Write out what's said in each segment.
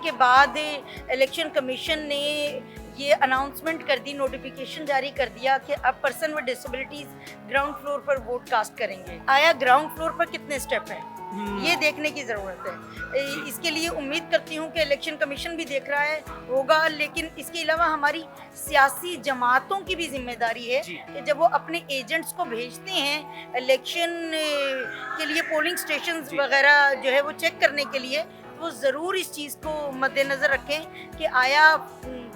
के बाद election commission ने ये अनाउंसमेंट कर दी, नोटिफिकेशन जारी कर दिया कि अब person with disabilities ground floor पर वोट कास्ट करेंगे। आया ग्राउंड फ्लोर पर कितने स्टेप हैं ये देखने की ज़रूरत है। इसके लिए उम्मीद करती हूँ कि इलेक्शन कमीशन भी देख रहा है होगा, लेकिन इसके अलावा हमारी सियासी जमातों की भी जिम्मेदारी है कि जब वो अपने एजेंट्स को भेजते हैं इलेक्शन के लिए, पोलिंग स्टेशंस वगैरह जो है वो चेक करने के लिए, वो ज़रूर इस चीज़ को मद्देनज़र रखें कि आया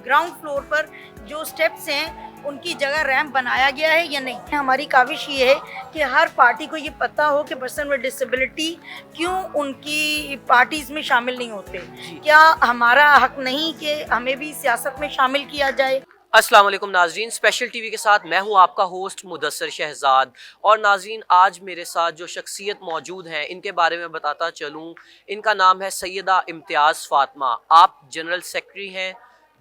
ग्राउंड फ्लोर पर जो स्टेप्स हैं उनकी जगह रैंप बनाया गया है या नहीं। हमारी काविश ये है कि हर पार्टी को ये पता हो कि पर्सन विद डिसेबिलिटी क्यों उनकी पार्टीज में शामिल नहीं होते। क्या हमारा हक नहीं कि हमें भी सियासत में शामिल किया जाए। अस्सलाम वालेकुम नाजरीन, स्पेशल टीवी के साथ मैं हूं आपका होस्ट मुदस्सर शहजाद। और नाजरीन, आज मेरे साथ जो शख्सियत मौजूद हैं इनके बारे में बताता चलूं। इनका नाम है सैयदा इम्तियाज़ फ़ातिमा। आप जनरल सेक्रेटरी हैं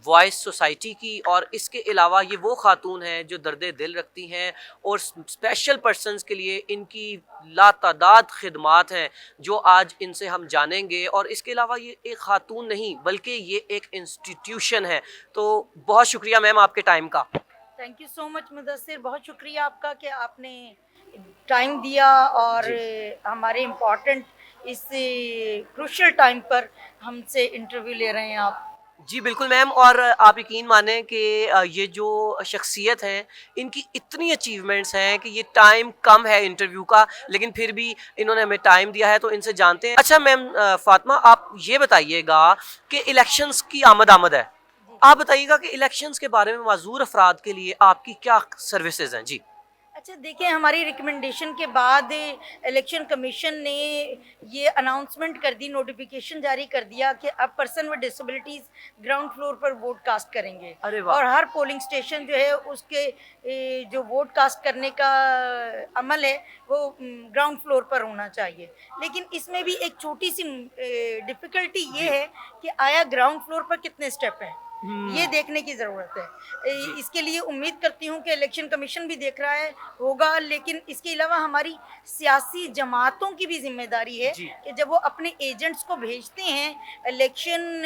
वॉइस सोसाइटी की, और इसके अलावा ये वो खातून हैं जो दर्द दिल रखती हैं और स्पेशल पर्सनस के लिए इनकी लातादाद खिदमात हैं जो आज इनसे हम जानेंगे। और इसके अलावा ये एक खातून नहीं बल्कि ये एक इंस्टीट्यूशन है। तो बहुत शुक्रिया मैम आपके टाइम का। Thank you so much Mudassir, बहुत शुक्रिया आपका कि आपने टाइम दिया और हमारे इम्पोर्टेंट इस क्रूशियल टाइम पर हमसे इंटरव्यू ले रहे हैं आप। जी बिल्कुल मैम, और आप यकीन मानें कि ये जो शख्सियत हैं इनकी इतनी अचीवमेंट्स हैं कि ये टाइम कम है इंटरव्यू का, लेकिन फिर भी इन्होंने हमें टाइम दिया है तो इनसे जानते हैं। अच्छा मैम फातिमा, आप ये बताइएगा कि इलेक्शंस की आमद है, आप बताइएगा कि इलेक्शंस के बारे में माजूर अफराद के लिए आपकी क्या सर्विसेज हैं। जी अच्छा, देखिए, हमारी रिकमेंडेशन के बाद इलेक्शन कमीशन ने ये अनाउंसमेंट कर दी, नोटिफिकेशन जारी कर दिया कि अब person with disabilities ground floor पर वोट कास्ट करेंगे। और हर पोलिंग स्टेशन जो है उसके जो वोट कास्ट करने का अमल है वो ग्राउंड फ्लोर पर होना चाहिए। लेकिन इसमें भी एक छोटी सी डिफ़िकल्टी ये है कि आया ग्राउंड फ्लोर पर कितने स्टेप हैं ये देखने की ज़रूरत है। इसके लिए उम्मीद करती हूँ कि इलेक्शन कमीशन भी देख रहा है होगा, लेकिन इसके अलावा हमारी सियासी जमातों की भी जिम्मेदारी है कि जब वो अपने एजेंट्स को भेजते हैं इलेक्शन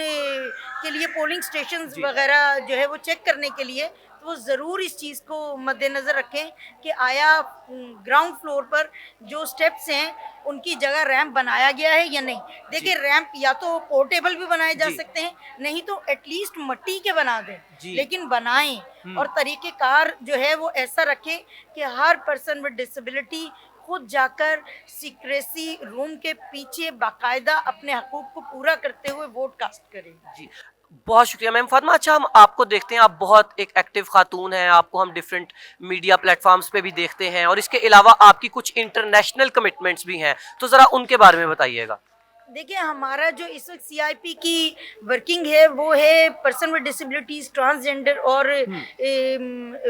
के लिए, पोलिंग स्टेशंस वगैरह जो है वो चेक करने के लिए, तो वो ज़रूर इस चीज़ को मद्देनज़र रखें कि आया ग्राउंड फ्लोर पर जो स्टेप्स हैं उनकी जगह रैंप बनाया गया है या नहीं। देखिए, रैंप या तो पोर्टेबल भी बनाए जा सकते हैं, नहीं तो एटलीस्ट मिट्टी के बना दें, लेकिन बनाएं। और तरीक़ेकार जो है वो ऐसा रखें कि हर पर्सन विद डिसेबिलिटी खुद जाकर सीक्रेसी रूम के पीछे बाकायदा अपने हकूक़ को पूरा करते हुए वोट कास्ट करें। जी बहुत शुक्रिया मैम फातिमा। अच्छा, हम आपको देखते हैं, आप बहुत एक एक्टिव खातून हैं, आपको हम डिफरेंट मीडिया प्लेटफॉर्म्स पे भी देखते हैं, और इसके अलावा आपकी कुछ इंटरनेशनल कमिटमेंट्स भी हैं, तो ज़रा उनके बारे में बताइएगा। देखिए, हमारा जो इस वक्त CIP की वर्किंग है वो है पर्सन विद डिसेबिलिटीज़, ट्रांसजेंडर और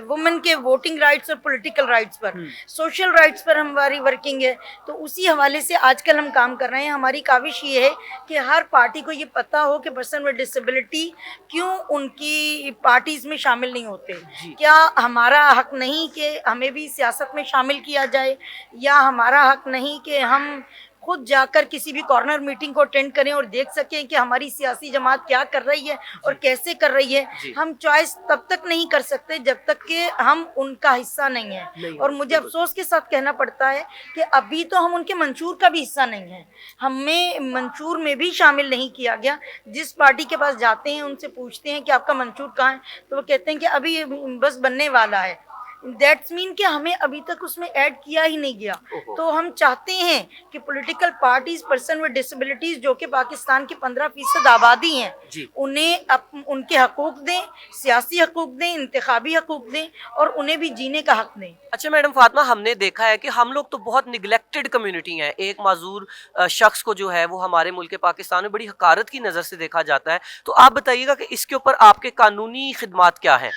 वुमेन के वोटिंग राइट्स और पॉलिटिकल राइट्स पर, सोशल राइट्स पर हमारी वर्किंग है। तो उसी हवाले से आजकल हम काम कर रहे हैं। हमारी काविश ये है कि हर पार्टी को ये पता हो कि पर्सन विद डिसेबिलिटी क्यों उनकी पार्टीज़ में शामिल नहीं होते। क्या हमारा हक नहीं कि हमें भी सियासत में शामिल किया जाए, या हमारा हक नहीं कि हम खुद जाकर किसी भी कॉर्नर मीटिंग को अटेंड करें और देख सकें कि हमारी सियासी जमात क्या कर रही है और कैसे कर रही है। हम चॉइस तब तक नहीं कर सकते जब तक कि हम उनका हिस्सा नहीं है। और मुझे अफसोस के साथ कहना पड़ता है कि अभी तो हम उनके मंशूर का भी हिस्सा नहीं है, हमें मंशूर में भी शामिल नहीं किया गया। जिस पार्टी के पास जाते हैं उनसे पूछते हैं कि आपका मंशूर कहाँ है, तो वो कहते हैं कि अभी बस बनने वाला है। दैट्स मीन कि हमें अभी तक उसमें ऐड किया ही नहीं गया। तो हम चाहते हैं कि political parties person with disabilities जो कि पाकिस्तान की 15% आबादी हैं, उन्हें उनके हकूक दें, सियासी हकूक दें, इंतखाबी हकूक दें, और उन्हें भी जीने का हक दें। अच्छा मैडम फातिमा, हमने देखा है कि हम लोग तो बहुत निगलेक्टेड कम्युनिटी हैं। एक माजूर शख्स को जो है वो हमारे मुल्क पाकिस्तान में बड़ी हकारत की नज़र से देखा जाता है। तो आप बताइएगा कि इसके ऊपर आपके कानूनी खिदमात क्या हैं।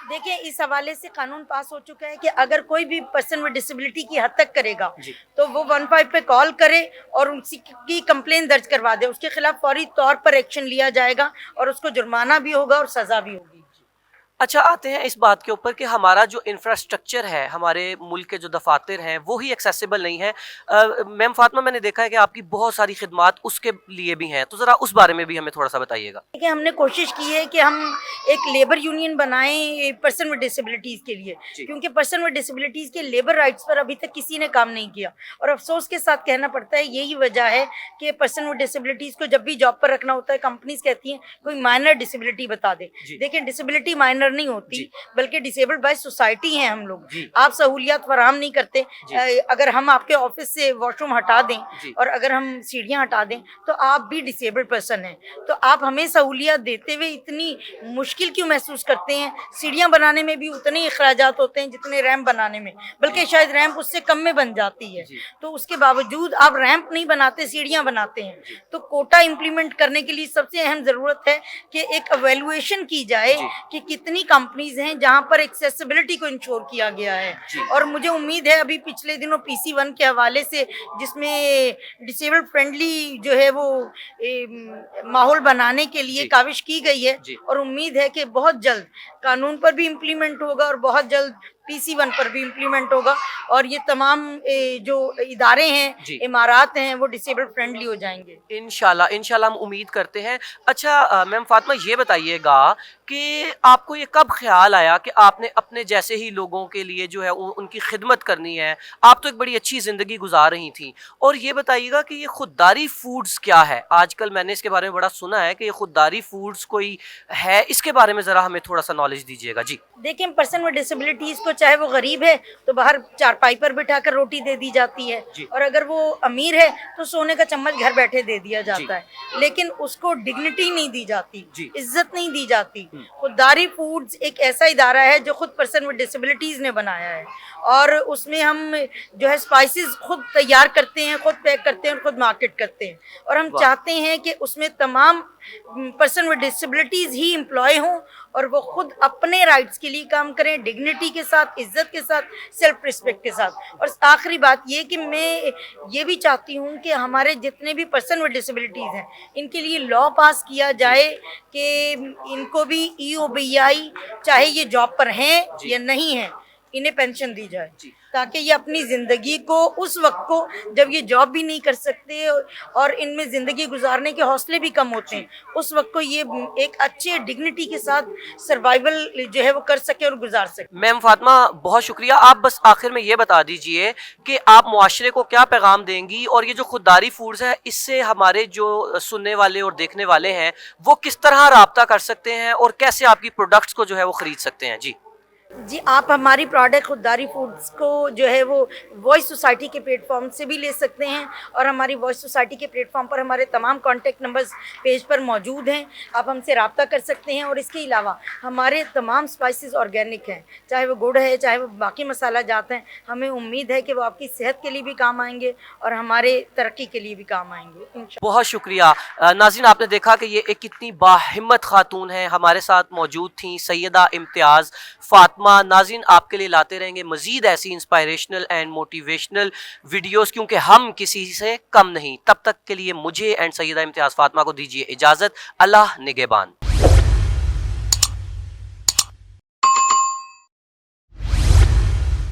देखिए, इस हवाले से कानून पास हो चुका है कि अगर कोई भी पर्सन विद डिसेबिलिटी की हद तक करेगा तो वो 15 पे कॉल करे और उसकी कंप्लेन दर्ज करवा दे, उसके खिलाफ फौरी तौर पर एक्शन लिया जाएगा और उसको जुर्माना भी होगा और सज़ा भी होगी। اچھا آتے ہیں اس بات کے اوپر کہ ہمارا جو انفراسٹرکچر ہے ہمارے ملک کے جو دفاتر ہیں وہی ایکسیسیبل نہیں ہے. میم فاطمہ میں نے دیکھا ہے کہ آپ کی بہت ساری خدمات اس کے لیے بھی ہیں، تو ذرا اس بارے میں بھی ہمیں تھوڑا سا بتائیے گا. کہ ہم نے کوشش کی ہے کہ ہم ایک لیبر یونین بنائیں پرسن ود ڈسیبلٹیز کے لیے، کیونکہ پرسن ود ڈسیبلٹیز کے لیبر رائٹس پر ابھی تک کسی نے کام نہیں کیا، اور افسوس کے ساتھ کہنا پڑتا ہے یہی وجہ ہے کہ پرسن ود ڈسیبلٹیز کو جب بھی جاب پر رکھنا ہوتا ہے کمپنیز کہتی ہیں کوئی مائنر ڈسیبلٹی بتا دے. دیکھیں ڈسیبلٹی مائنر نہیں ہوتی، بلکہ ڈسیبلڈ بائی سوسائٹی ہیں ہم لوگ. آپ سہولیات فراہم نہیں کرتے. اگر ہم آپ کے آفس سے واش روم ہٹا دیں اور اگر ہم سیڑھیاں ہٹا دیں تو آپ بھی ڈسیبلڈ پرسن ہیں، تو آپ ہمیں سہولیات دیتے ہوئے اتنی مشکل کیوں محسوس کرتے ہیں؟ سیڑھیاں بنانے میں بھی اتنے ہی اخراجات ہوتے ہیں جتنے ریمپ بنانے میں، بلکہ شاید ریمپ اس سے کم میں بن جاتی ہے. تو اس کے باوجود آپ ریمپ نہیں بناتے، سیڑھیاں بناتے ہیں. تو کوٹا امپلیمنٹ کرنے کے لیے سب سے اہم ضرورت ہے کہ ایک ایویلویشن کی جائے کہ کتنی کمپنیز ہیں جہاں پر ایکسیسیبلٹی کو انشور کیا گیا ہے. اور مجھے امید ہے ابھی پچھلے دنوں PC1 کے حوالے سے جس میں ڈسیبل فرینڈلی جو ہے وہ ماحول بنانے کے لیے کاوش کی گئی ہے، اور امید ہے کہ بہت جلد قانون پر بھی امپلیمنٹ ہوگا اور بہت جلد PC1 پر بھی امپلیمنٹ ہوگا، اور یہ تمام جو ادارے ہیں امارات ہیں وہ ڈسیبل فرینڈلی ہو جائیں گے انشاءاللہ ہم امید کرتے ہیں. اچھا میم فاطمہ یہ بتائیے گا کہ آپ کو یہ کب خیال آیا کہ آپ نے اپنے جیسے ہی لوگوں کے لیے جو ہے ان کی خدمت کرنی ہے؟ آپ تو ایک بڑی اچھی زندگی گزار رہی تھیں. اور یہ بتائیے گا کہ یہ خودداری فوڈز کیا ہے؟ آج کل میں نے اس کے بارے میں بڑا سنا ہے کہ یہ خودداری فوڈز کوئی ہے، اس کے بارے میں ذرا ہمیں تھوڑا سا نالج دیجیے گا. جی دیکھیں پرسن ود ڈسیبلٹیز کو چاہے وہ غریب ہے تو باہر چارپائی پر بٹھا کر روٹی دے دی جاتی ہے، اور اگر وہ امیر ہے تو سونے کا چمچ گھر بیٹھے دے دیا جاتا ہے، لیکن اس کو ڈگنیٹی نہیں دی جاتی، عزت نہیں دی جاتی. خودداری فوڈز ایک ایسا ادارہ ہے جو خود پرسن ود ڈسیبلٹیز نے بنایا ہے، اور اس میں ہم جو ہے اسپائسز خود تیار کرتے ہیں، خود پیک کرتے ہیں اور خود مارکیٹ کرتے ہیں، اور ہم چاہتے ہیں کہ اس میں تمام پرسن ود ڈسیبلٹیز ہی امپلائی ہوں اور وہ خود اپنے رائٹس کے لیے کام کریں، ڈگنیٹی کے ساتھ، عزت کے ساتھ، سیلف رسپیکٹ کے ساتھ. اور آخری بات یہ کہ میں یہ بھی چاہتی ہوں کہ ہمارے جتنے بھی پرسن ود ڈسیبلٹیز ہیں ان کے لیے لا پاس کیا جائے کہ ان کو بھی EOBI چاہے یہ جاب پر ہیں یا نہیں ہیں انہیں پینشن دی جائے، تاکہ یہ اپنی زندگی کو اس وقت کو جب یہ جاب بھی نہیں کر سکتے اور ان میں زندگی گزارنے کے حوصلے بھی کم ہوتے ہیں، اس وقت کو یہ ایک اچھے ڈگنیٹی کے ساتھ سروائیول جو ہے وہ کر سکے اور گزار سکے. میم فاطمہ بہت شکریہ. آپ بس آخر میں یہ بتا دیجئے کہ آپ معاشرے کو کیا پیغام دیں گی، اور یہ جو خودداری فوڈز ہے اس سے ہمارے جو سننے والے اور دیکھنے والے ہیں وہ کس طرح رابطہ کر سکتے ہیں اور کیسے آپ کی پروڈکٹس کو جو ہے وہ خرید سکتے ہیں؟ جی آپ ہماری پروڈکٹ خودداری فوڈز کو جو ہے وہ وائس سوسائٹی کے پلیٹ فارم سے بھی لے سکتے ہیں، اور ہماری وائس سوسائٹی کے پلیٹ فارم پر ہمارے تمام کانٹیکٹ نمبرز پیج پر موجود ہیں، آپ ہم سے رابطہ کر سکتے ہیں. اور اس کے علاوہ ہمارے تمام اسپائسز آرگینک ہیں، چاہے وہ گڑ ہے چاہے وہ باقی مسالہ جات ہیں. ہمیں امید ہے کہ وہ آپ کی صحت کے لیے بھی کام آئیں گے اور ہمارے ترقی کے لیے بھی کام آئیں گے انشاءاللہ. بہت شکریہ. ناظرین آپ نے دیکھا کہ یہ ایک کتنی باہمت خاتون ہیں، ہمارے ساتھ موجود تھیں سیدہ امتیاز فاطمہ. ناظرین آپ کے لیے لاتے رہیں گے مزید ایسی انسپائریشنل اینڈ موٹیویشنل ویڈیوز، کیونکہ ہم کسی سے کم نہیں. تب تک کے لیے مجھے اینڈ سیدہ امتیاز فاطمہ کو دیجیے اجازت. اللہ نگہبان.